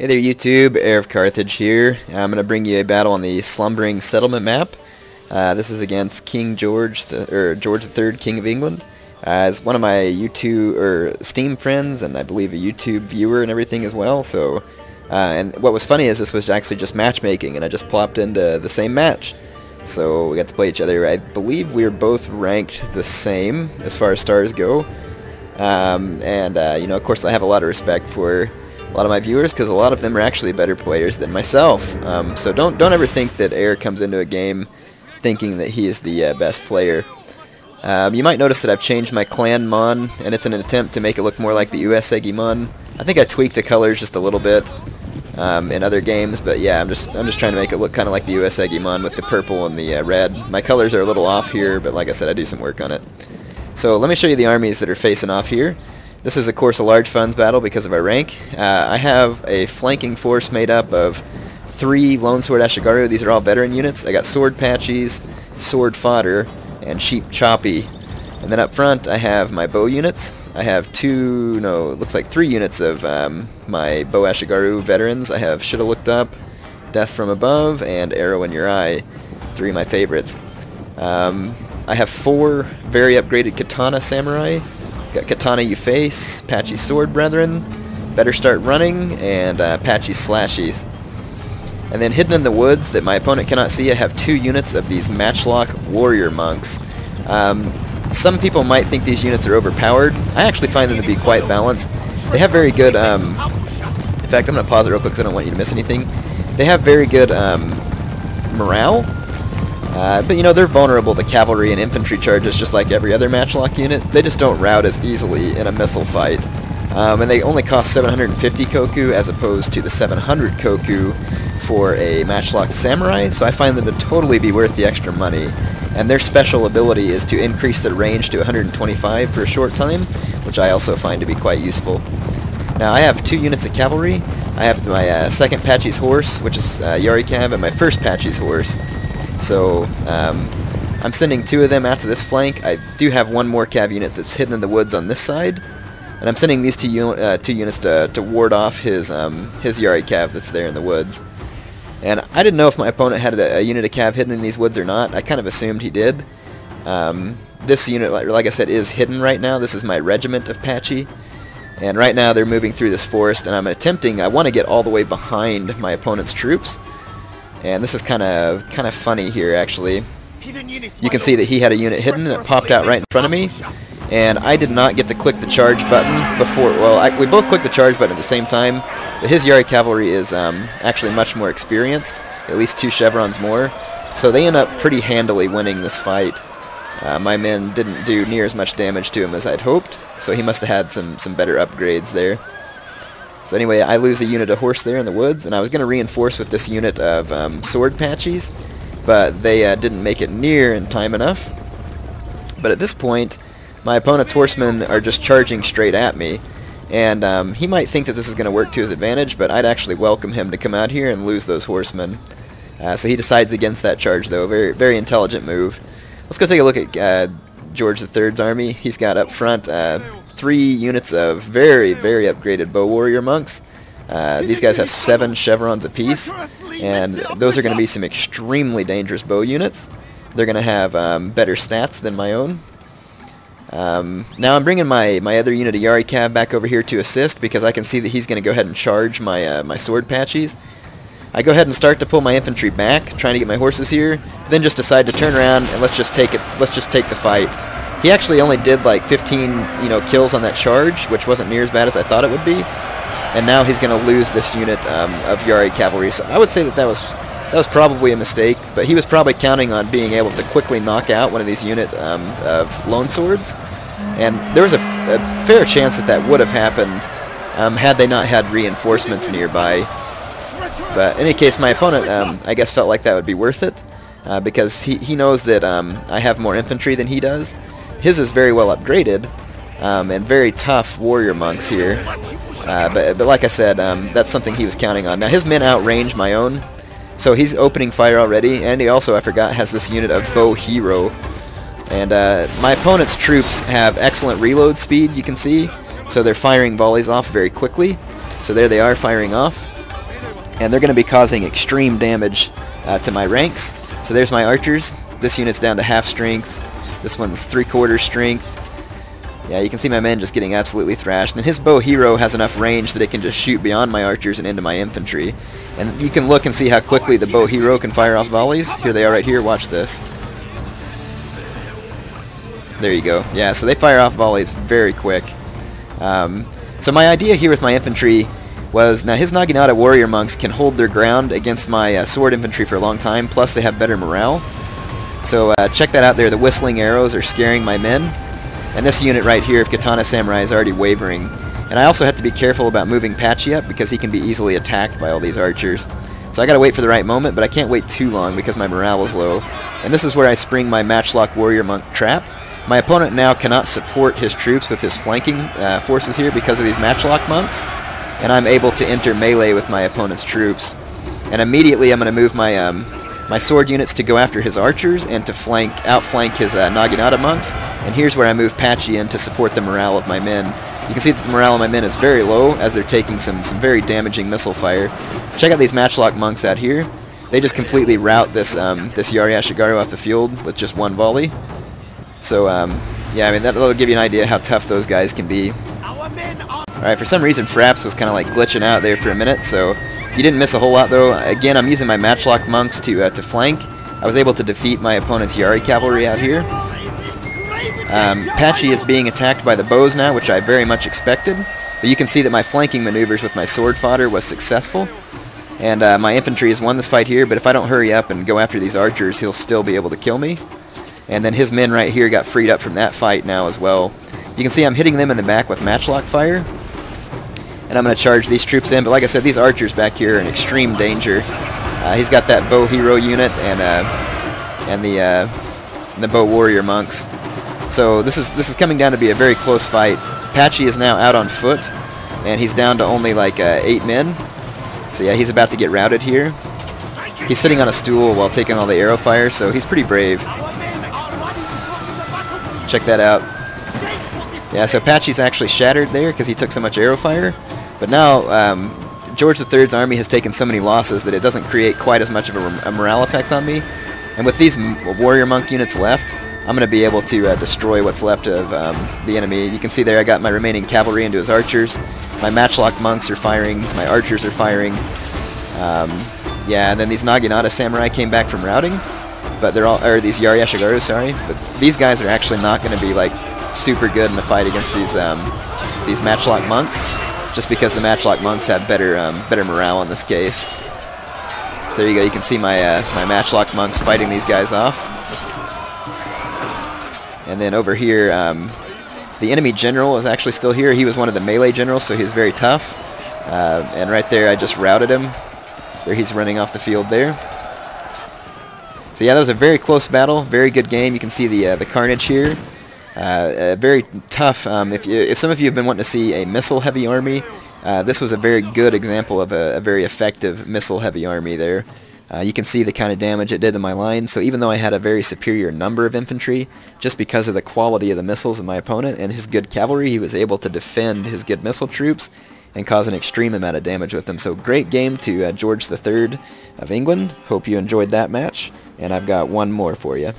Hey there YouTube, Heir of Carthage here. I'm going to bring you a battle on the Slumbering Settlement map. This is against King George, George III, King of England. It's one of my YouTube or Steam friends, and I believe a YouTube viewer and everything as well. So, and what was funny is this was actually just matchmaking, and I just plopped into the same match. So we got to play each other. I believe we are both ranked the same as far as stars go. You know, of course, I have a lot of respect for a lot of my viewers because a lot of them are actually better players than myself. So don't ever think that Heir comes into a game thinking that he is the best player. You might notice that I've changed my clan mon, and it's in an attempt to make it look more like the US Eggy mon. I think I tweaked the colors just a little bit in other games, but yeah, I'm just trying to make it look kind of like the US Eggy mon with the purple and the red. My colors are a little off here, but like I said, I do some work on it. So let me show you the armies that are facing off here. This is, of course, a large funds battle because of our rank. I have a flanking force made up of 3 Longsword Ashigaru. These are all veteran units. I got Sword Patchies, Sword Fodder, and Sheep Choppy. And then up front, I have my bow units. I have it looks like 3 units of my Bow Ashigaru veterans. I have Shoulda Looked Up, Death from Above, and Arrow in Your Eye. 3 of my favorites. I have 4 very upgraded Katana Samurai. Got Katana You Face, Patchy Sword Brethren, Better Start Running, and Patchy Slashies. And then hidden in the woods that my opponent cannot see, I have 2 units of these Matchlock Warrior Monks. Some people might think these units are overpowered. I actually find them to be quite balanced. They have very good, in fact, I'm going to pause it real quick because I don't want you to miss anything. They have very good morale. But you know, they're vulnerable to cavalry and infantry charges just like every other Matchlock unit. They just don't rout as easily in a missile fight. And they only cost 750 koku as opposed to the 700 koku for a Matchlock Samurai, so I find them to totally be worth the extra money. And their special ability is to increase their range to 125 for a short time, which I also find to be quite useful. Now I have 2 units of cavalry. I have my second Patchy's horse, which is Yari Cav, and my first Patchy's horse. So, I'm sending 2 of them out to this flank. I do have 1 more cav unit that's hidden in the woods on this side. And I'm sending these 2 units to ward off his Yari cav that's there in the woods. And I didn't know if my opponent had a unit of cav hidden in these woods or not. I kind of assumed he did. This unit, like I said, is hidden right now. This is my regiment of Patchy. And right now they're moving through this forest, and I want to get all the way behind my opponent's troops. And this is kind of funny here, actually. You can see that he had a unit hidden, and it popped out right in front of me. And I did not get to click the charge button before. Well, we both clicked the charge button at the same time. But his Yari cavalry is actually much more experienced, at least 2 chevrons more. So they end up pretty handily winning this fight. My men didn't do near as much damage to him as I'd hoped, so he must have had some better upgrades there. So anyway, I lose a unit of horse there in the woods, and I was going to reinforce with this unit of sword patchies, but they didn't make it near in time enough. But at this point, my opponent's horsemen are just charging straight at me, and he might think that this is going to work to his advantage, but I'd actually welcome him to come out here and lose those horsemen. So he decides against that charge, though. Very, very intelligent move. Let's go take a look at George III's army. He's got up front 3 units of very, very upgraded bow warrior monks. These guys have 7 chevrons apiece, and those are going to be some extremely dangerous bow units. They're going to have better stats than my own. Now I'm bringing my other unit of Yari Cav back over here to assist because I can see that he's going to go ahead and charge my sword patchies. I go ahead and start to pull my infantry back, trying to get my horses here, then just decide to turn around and let's just take the fight. He actually only did like 15, kills on that charge, which wasn't near as bad as I thought it would be. And now he's going to lose this unit of Yari cavalry. So I would say that was probably a mistake, but he was probably counting on being able to quickly knock out one of these units of lone swords. And there was a fair chance that would have happened had they not had reinforcements nearby. But in any case, my opponent, I guess, felt like that would be worth it because he knows that I have more infantry than he does. His is very well upgraded and very tough warrior monks here. But like I said, that's something he was counting on. Now his men outrange my own, so he's opening fire already. And he also, I forgot, has this unit of bow hero. And my opponent's troops have excellent reload speed, you can see. So they're firing volleys off very quickly. So there they are firing off. and they're going to be causing extreme damage to my ranks. So there's my archers. This unit's down to half strength. This one's 3/4 strength. Yeah, you can see my men just getting absolutely thrashed. And his bow hero has enough range that it can just shoot beyond my archers and into my infantry. And you can look and see how quickly the bow hero can fire off volleys. Here they are right here. Watch this. There you go. Yeah, so they fire off volleys very quick. So my idea here with my infantry was, now his Naginata warrior monks can hold their ground against my sword infantry for a long time, plus they have better morale. So check that out there. The whistling arrows are scaring my men. And this unit right here of Katana Samurai is already wavering. And I also have to be careful about moving Patchy up because he can be easily attacked by all these archers. So I gotta wait for the right moment, but I can't wait too long because my morale is low. And this is where I spring my Matchlock warrior monk trap. My opponent now cannot support his troops with his flanking forces here because of these Matchlock monks. And I'm able to enter melee with my opponent's troops. And immediately I'm going to move my my sword units to go after his archers and to outflank his Naginata monks. And here's where I move Patchy in to support the morale of my men. You can see that the morale of my men is very low as they're taking some very damaging missile fire. Check out these Matchlock monks out here. They just completely rout this this Yari Ashigaru off the field with just one volley. So yeah, I mean that'll give you an idea how tough those guys can be. Alright, for some reason Fraps was kind of like glitching out there for a minute, so you didn't miss a whole lot though. Again, I'm using my Matchlock monks to flank. I was able to defeat my opponent's Yari cavalry out here. Patchy is being attacked by the bows now, which I very much expected. But you can see that my flanking maneuvers with my sword fodder was successful. And my infantry has won this fight here, but if I don't hurry up and go after these archers, he'll still be able to kill me. And then his men right here got freed up from that fight now as well. You can see I'm hitting them in the back with Matchlock fire. And I'm going to charge these troops in, but like I said, these archers back here are in extreme danger. He's got that bow hero unit and the bow warrior monks. So this is coming down to be a very close fight. Patchy is now out on foot, and he's down to only like 8 men. So yeah, he's about to get routed here. He's sitting on a stool while taking all the arrow fire, so he's pretty brave. Check that out. Yeah, so Patchy's actually shattered there because he took so much arrow fire. But now George III's army has taken so many losses that it doesn't create quite as much of a morale effect on me. And with these warrior monk units left, I'm going to be able to destroy what's left of the enemy. You can see there I got my remaining cavalry into his archers. My Matchlock monks are firing. My archers are firing. Yeah, and then these Naginata samurai came back from routing. But they're all, or these Yari Ashigaru, sorry. But these guys are actually not going to be like super good in the fight against these Matchlock monks, just because the Matchlock monks have better morale in this case. So there you go. You can see my my Matchlock monks fighting these guys off. And then over here, the enemy general is actually still here. He was one of the melee generals, so he was very tough. And right there, I just routed him. There, he's running off the field there. So yeah, that was a very close battle. Very good game. You can see the carnage here. Very tough. If some of you have been wanting to see a missile-heavy army, this was a very good example of a very effective missile-heavy army there. You can see the kind of damage it did to my line, so even though I had a very superior number of infantry, just because of the quality of the missiles of my opponent and his good cavalry, he was able to defend his good missile troops and cause an extreme amount of damage with them. So great game to George III of England. Hope you enjoyed that match, and I've got one more for you.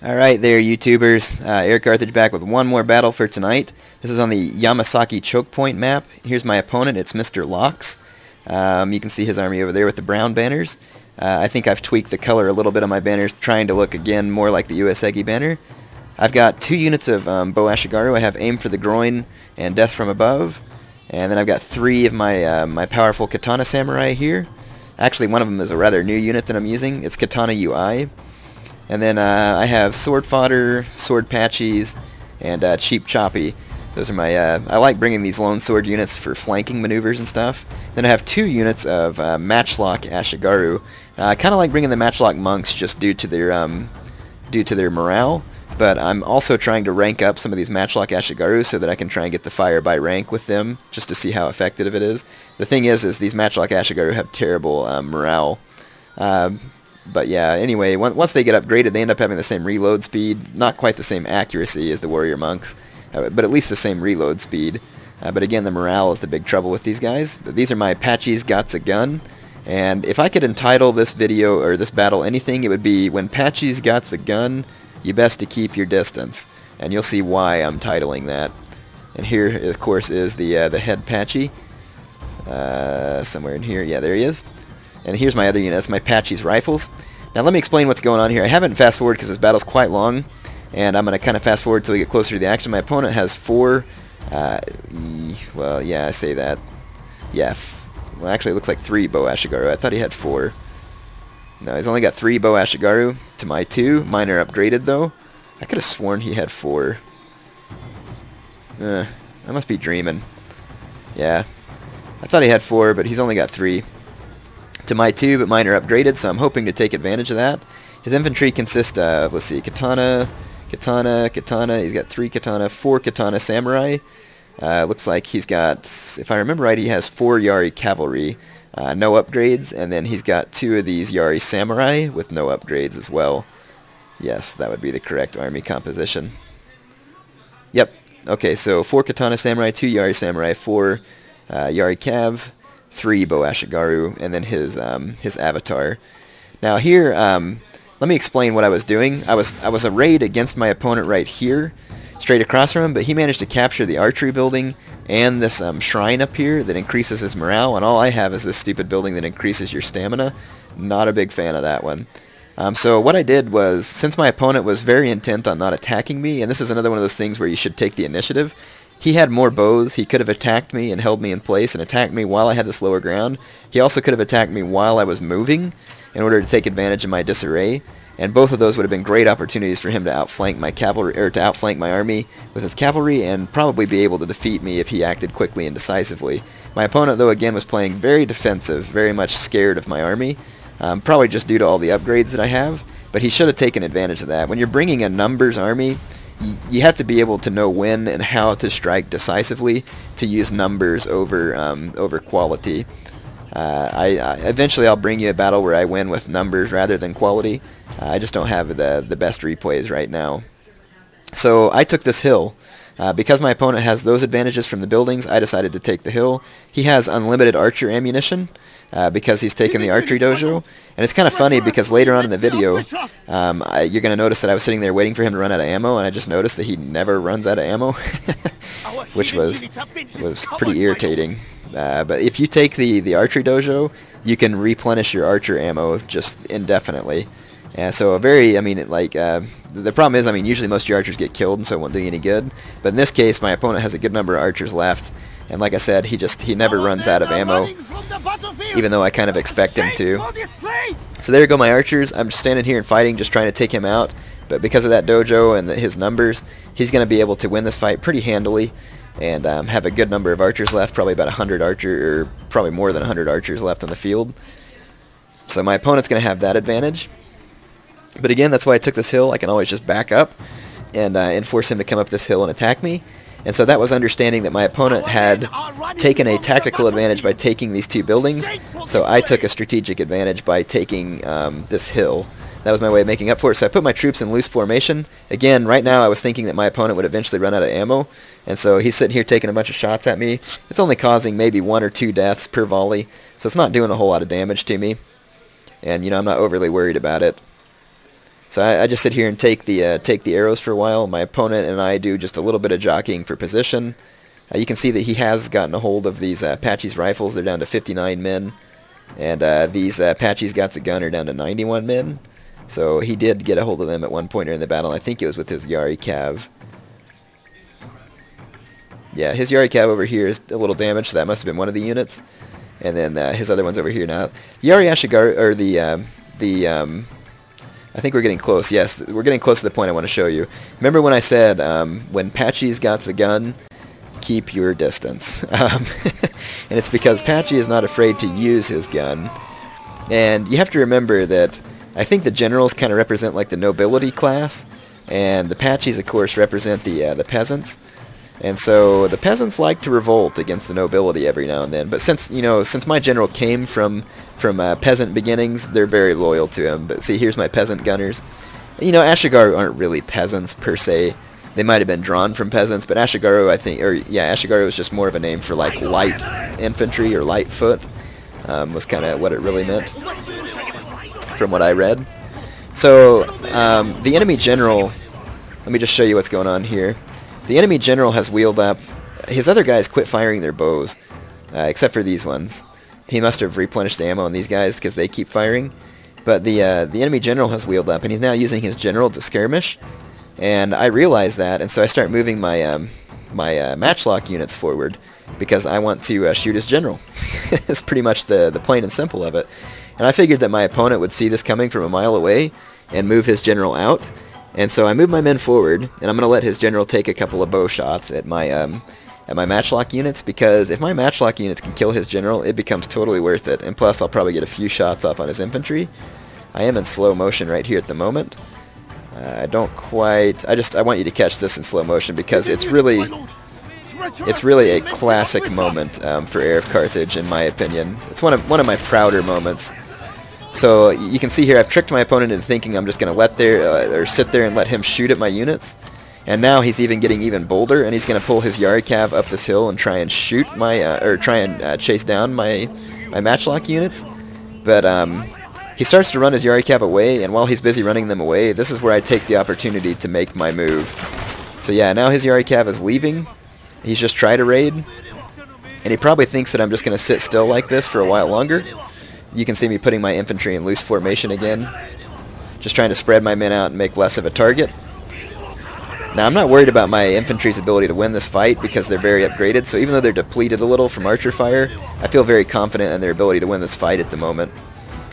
Alright there, YouTubers. Eric Carthage back with one more battle for tonight. This is on the Yamasaki Choke Point map. Here's my opponent. It's Mr. Locks. You can see his army over there with the brown banners. I think I've tweaked the color a little bit on my banners, trying to look again more like the Uesegi banner. I've got 2 units of Bow Ashigaru. I have Aim for the Groin and Death from Above. And then I've got 3 of my my powerful Katana Samurai here. Actually, one of them is a rather new unit that I'm using. It's Katana UI. And then I have Sword Fodder, Sword Patchies, and Cheap Choppy. Those are my, I like bringing these lone sword units for flanking maneuvers and stuff. Then I have 2 units of Matchlock Ashigaru. I kind of like bringing the Matchlock monks just due to their morale. But I'm also trying to rank up some of these Matchlock Ashigaru so that I can try and get the fire by rank with them, just to see how effective it is. The thing is these Matchlock Ashigaru have terrible morale. But yeah, anyway, once they get upgraded, they end up having the same reload speed. Not quite the same accuracy as the warrior monks, but at least the same reload speed. But again, the morale is the big trouble with these guys. But these are my Patchy's Got a Gun. And if I could entitle this video or this battle anything, it would be When Patchy's Got a Gun, You Best to Keep Your Distance. And you'll see why I'm titling that. And here, of course, is the head Patchy. Somewhere in here. Yeah, there he is. And here's my other unit. That's my Patchy's Rifles. Now let me explain what's going on here. I haven't fast forward because this battle's quite long. And I'm going to kind of fast forward until we get closer to the action. My opponent has 4... well, yeah, I say that. Yeah. Well, actually, it looks like 3 Bow Ashigaru. I thought he had 4. No, he's only got 3 Bow Ashigaru to my 2. Mine are upgraded, though. I could have sworn he had 4. I must be dreaming. Yeah. I thought he had 4, but he's only got 3 to my 2, but mine are upgraded, so I'm hoping to take advantage of that. His infantry consists of, let's see, Katana, Katana, Katana. He's got 3 Katana, 4 Katana Samurai. Looks like he's got, if I remember right, he has 4 Yari Cavalry, no upgrades, and then he's got 2 of these Yari Samurai with no upgrades as well. Yes, that would be the correct army composition. Yep. Okay, so 4 Katana Samurai, 2 Yari Samurai, 4 Yari Cav, 3 Bow Ashigaru, and then his avatar. Now here, let me explain what I was doing. I was arrayed against my opponent right here, straight across from him, but he managed to capture the archery building and this shrine up here that increases his morale, and all I have is this stupid building that increases your stamina. Not a big fan of that one. So what I did was, since my opponent was very intent on not attacking me, and this is another one of those things where you should take the initiative, he had more bows. He could have attacked me and held me in place and attacked me while I had this lower ground. He also could have attacked me while I was moving in order to take advantage of my disarray. And both of those would have been great opportunities for him to outflank my cavalry, or to outflank my army with his cavalry, and probably be able to defeat me if he acted quickly and decisively. My opponent, though, again, was playing very defensive, very much scared of my army, probably just due to all the upgrades that I have. But he should have taken advantage of that. When you're bringing a numbers army, you have to be able to know when and how to strike decisively to use numbers over over quality. Eventually I'll bring you a battle where I win with numbers rather than quality. I just don't have the best replays right now. So I took this hill. Because my opponent has those advantages from the buildings, I decided to take the hill. He has unlimited archer ammunition because he's taken the archery dojo. And it's kind of funny because later on in the video, you're going to notice that I was sitting there waiting for him to run out of ammo, and I just noticed that he never runs out of ammo, which was pretty irritating. But if you take the archery dojo, you can replenish your archer ammo just indefinitely. So the problem is, usually most of your archers get killed, and so it won't do you any good. But in this case, my opponent has a good number of archers left, and like I said, he never runs out of ammo, even though I kind of expect him to. So there go my archers. I'm just standing here and fighting, just trying to take him out. But because of that dojo and his numbers, he's going to be able to win this fight pretty handily, and have a good number of archers left, probably about 100 archers, or probably more than 100 archers left on the field. So my opponent's going to have that advantage. But again, that's why I took this hill. I can always just back up and force him to come up this hill and attack me. And so that was understanding that my opponent had taken a tactical advantage by taking these 2 buildings. So I took a strategic advantage by taking this hill. That was my way of making up for it. So I put my troops in loose formation. Again, right now I was thinking that my opponent would eventually run out of ammo. And so he's sitting here taking a bunch of shots at me. It's only causing maybe 1 or 2 deaths per volley. So it's not doing a whole lot of damage to me. And, I'm not overly worried about it. So I just sit here and take the arrows for a while. My opponent and I do just a little bit of jockeying for position. You can see that he has gotten a hold of these Patchy's rifles. They're down to 59 men. And these Patchy's Got a Gun are down to 91 men. So he did get a hold of them at one point during the battle. I think it was with his Yari Cav. Yeah, his Yari Cav over here is a little damaged, so that must have been one of the units. And then his other one's over here now. Yari Ashigaru, or I think we're getting close. Yes, we're getting close to the point I want to show you. Remember when I said, when Patchy's got a gun, keep your distance. And it's because Patchy is not afraid to use his gun. And you have to remember that I think the generals kind of represent like the nobility class, and the Patchys, of course, represent the peasants. And so the peasants like to revolt against the nobility every now and then. But since my general came from peasant beginnings, they're very loyal to him. But see, here's my peasant gunners. Ashigaru aren't really peasants per se. They might have been drawn from peasants, but Ashigaru, I think, or yeah, Ashigaru was just more of a name for like light infantry or light foot, was kind of what it really meant, from what I read. So the enemy general, let me just show you what's going on here. The enemy general has wheeled up. His other guys quit firing their bows, except for these ones. He must have replenished the ammo on these guys because they keep firing. But the enemy general has wheeled up, and he's now using his general to skirmish. And I realize that, and so I start moving my my matchlock units forward because I want to shoot his general. It's pretty much the plain and simple of it. And I figured that my opponent would see this coming from a mile away and move his general out. And so I move my men forward, and I'm going to let his general take a couple of bow shots at my matchlock units, because if my matchlock units can kill his general, it becomes totally worth it. And plus, I'll probably get a few shots off on his infantry. I am in slow motion right here at the moment. I don't quite... I want you to catch this in slow motion because it's really a classic moment for Heir of Carthage, in my opinion. It's one of my prouder moments. So you can see here I've tricked my opponent into thinking I'm just going to sit there and let him shoot at my units. And now he's even getting even bolder, and he's going to pull his Yari-Cav up this hill and try and shoot my chase down my matchlock units. But he starts to run his Yari-Cav away, and while he's busy running them away, this is where I take the opportunity to make my move. So yeah, now his Yari-Cav is leaving. He's just tried to raid, and he probably thinks that I'm just going to sit still like this for a while longer. You can see me putting my infantry in loose formation again, just trying to spread my men out and make less of a target. Now, I'm not worried about my infantry's ability to win this fight because they're very upgraded, so even though they're depleted a little from archer fire, I feel very confident in their ability to win this fight at the moment.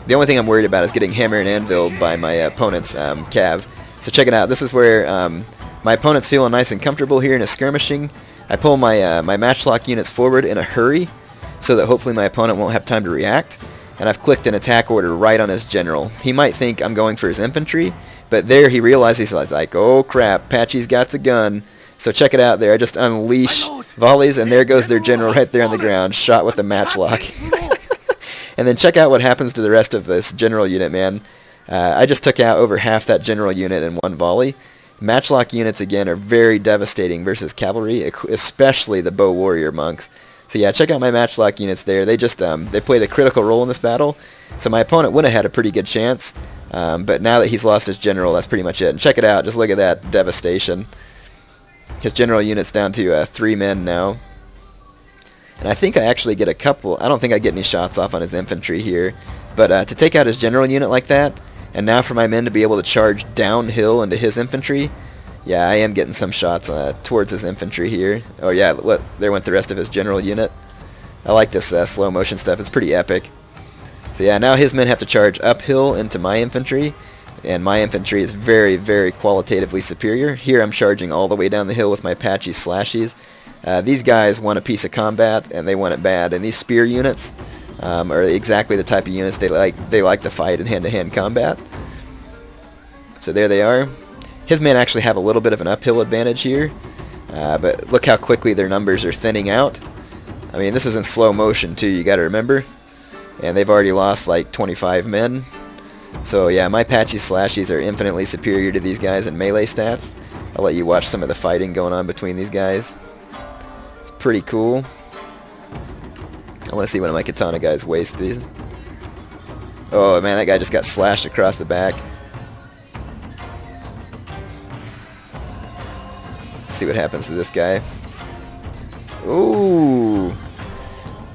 The only thing I'm worried about is getting hammered and anviled by my opponent's cav. So check it out. This is where my opponent's feeling nice and comfortable here in his skirmishing. I pull my matchlock units forward in a hurry so that hopefully my opponent won't have time to react. And I've clicked an attack order right on his general. He might think I'm going for his infantry, but there he realizes, he's like, oh crap, Patchy's got a gun. So check it out there. I just unleash volleys, and there goes their general right there on the ground, shot with the matchlock. And then check out what happens to the rest of this general unit, man. I just took out over half that general unit in one volley. Matchlock units, again, are very devastating versus cavalry, especially the bow warrior monks. So yeah, check out my matchlock units there. They just they played a critical role in this battle. So my opponent would have had a pretty good chance, but now that he's lost his general, that's pretty much it. And check it out, just look at that devastation. His general unit's down to 3 men now. And I think I actually get a couple. I don't think I get any shots off on his infantry here, but to take out his general unit like that, and now for my men to be able to charge downhill into his infantry. Yeah, I am getting some shots towards his infantry here. Oh yeah, there went the rest of his general unit. I like this slow motion stuff. It's pretty epic. So yeah, now his men have to charge uphill into my infantry, and my infantry is very, very qualitatively superior. Here I'm charging all the way down the hill with my patchy slashies. These guys want a piece of combat, and they want it bad. And these spear units are exactly the type of units they like to fight in hand-to-hand combat. So there they are. His men actually have a little bit of an uphill advantage here, but look how quickly their numbers are thinning out. I mean, this is in slow motion too, you gotta remember. And they've already lost like 25 men. So yeah, my patchy slashies are infinitely superior to these guys in melee stats. I'll let you watch some of the fighting going on between these guys. It's pretty cool. I want to see one of my katana guys waste these. Oh man, that guy just got slashed across the back. See what happens to this guy. Ooh,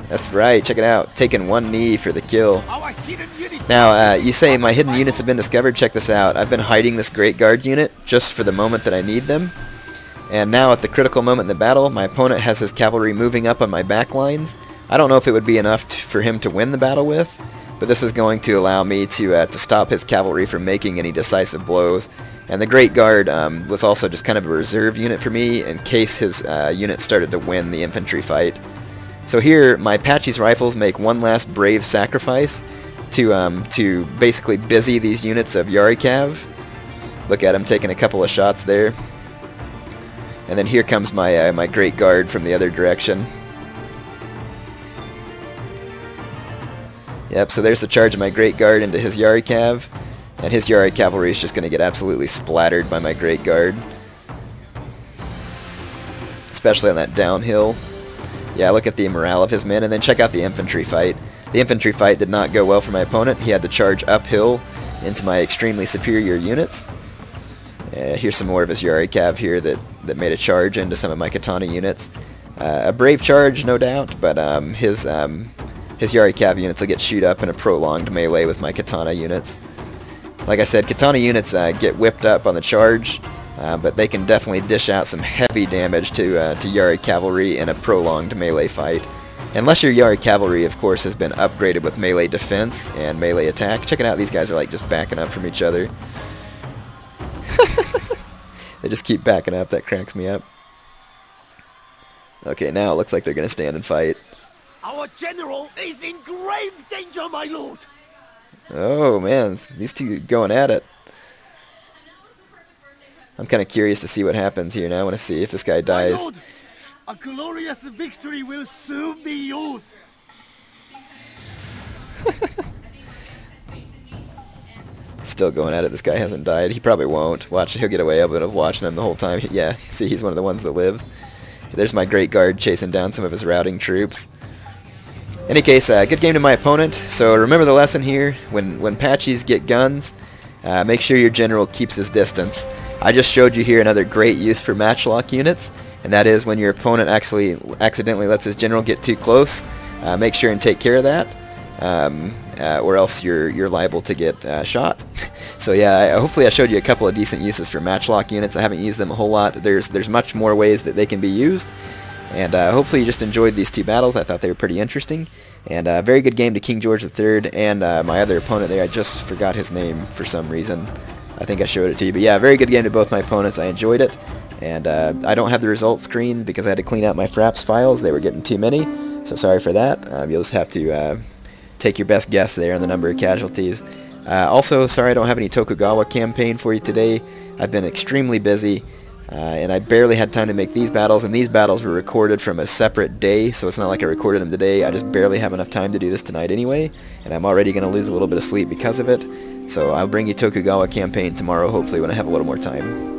that's right, check it out, taking 1 knee for the kill. Now you say my hidden units have been discovered. Check this out. I've been hiding this Great Guard unit just for the moment that I need them, and now at the critical moment in the battle, my opponent has his cavalry moving up on my back lines. I don't know if it would be enough for him to win the battle with, but this is going to allow me to stop his cavalry from making any decisive blows. And the Great Guard was also just kind of a reserve unit for me in case his unit started to win the infantry fight. So here, my Patchy's rifles make one last brave sacrifice to basically busy these units of Yari-Cav. Look at him taking a couple of shots there. And then here comes my my Great Guard from the other direction. Yep, so there's the charge of my Great Guard into his Yari-Cav. And his Yari cavalry is just going to get absolutely splattered by my Great Guard. especially on that downhill. Yeah, look at the morale of his men, and then check out the infantry fight. The infantry fight did not go well for my opponent. He had to charge uphill into my extremely superior units. Here's some more of his Yari Cav here that made a charge into some of my Katana units. A brave charge, no doubt, but his Yari Cav units will get shoot up in a prolonged melee with my Katana units. Like I said, Katana units get whipped up on the charge, but they can definitely dish out some heavy damage to Yari Cavalry in a prolonged melee fight. Unless your Yari Cavalry, of course, has been upgraded with melee defense and melee attack. Check it out, these guys are like just backing up from each other. They just keep backing up, that cracks me up. Okay, now it looks like they're going to stand and fight. Our general is in grave danger, my lord! Oh man, these two going at it. I'm kind of curious to see what happens here now. I want to see if this guy dies. My lord, a glorious victory will soon be yours! Still going at it. This guy hasn't died. He probably won't. Watch, he'll get away. I've been watching him the whole time. Yeah, see, he's one of the ones that lives. There's my Great Guard chasing down some of his routing troops. Any case, good game to my opponent. So remember the lesson here. When Patchies get guns, make sure your general keeps his distance. I just showed you here another great use for Matchlock units, and that is when your opponent actually accidentally lets his general get too close. Make sure and take care of that. Or else you're liable to get shot. So yeah, hopefully I showed you a couple of decent uses for Matchlock units. I haven't used them a whole lot. There's much more ways that they can be used, and hopefully you just enjoyed these two battles. I thought they were pretty interesting, and a very good game to King George III and my other opponent there. I just forgot his name for some reason. I think I showed it to you, but yeah, very good game to both my opponents. I enjoyed it, and I don't have the results screen because I had to clean out my Fraps files. They were getting too many, so sorry for that. You'll just have to take your best guess there on the number of casualties. Also, sorry I don't have any Tokugawa campaign for you today. I've been extremely busy, and I barely had time to make these battles, and these battles were recorded from a separate day, so it's not like I recorded them today. I just barely have enough time to do this tonight anyway, and I'm already going to lose a little bit of sleep because of it. So I'll bring you Tokugawa campaign tomorrow, hopefully when I have a little more time.